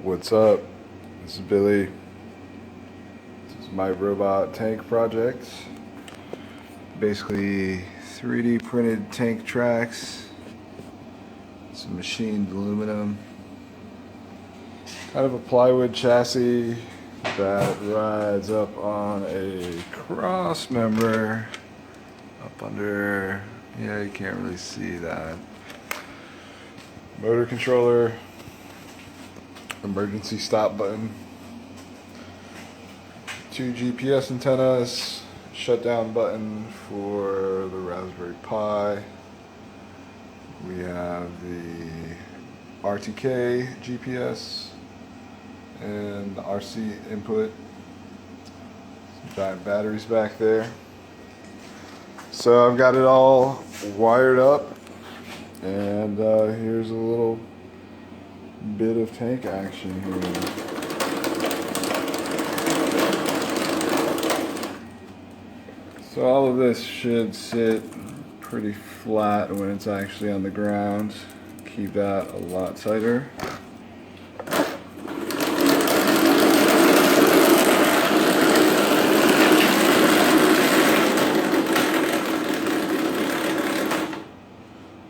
What's up? This is Billy. This is my robot tank project. Basically 3D printed tank tracks, some machined aluminum, kind of a plywood chassis that rides up on a cross member up under, yeah, you can't really see that. Motor controller, emergency stop button, 2 GPS antennas, shutdown button for the Raspberry Pi. We have the RTK GPS and the RC input. Some giant batteries back there. So I've got it all wired up, and here's a little bit of tank action here. So all of this should sit pretty flat when it's actually on the ground. Keep that a lot tighter.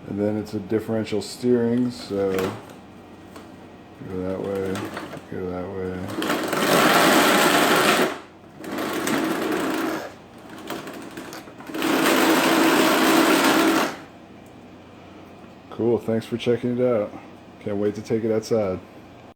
And then it's a differential steering, so go that way, go that way. Cool, thanks for checking it out. Can't wait to take it outside.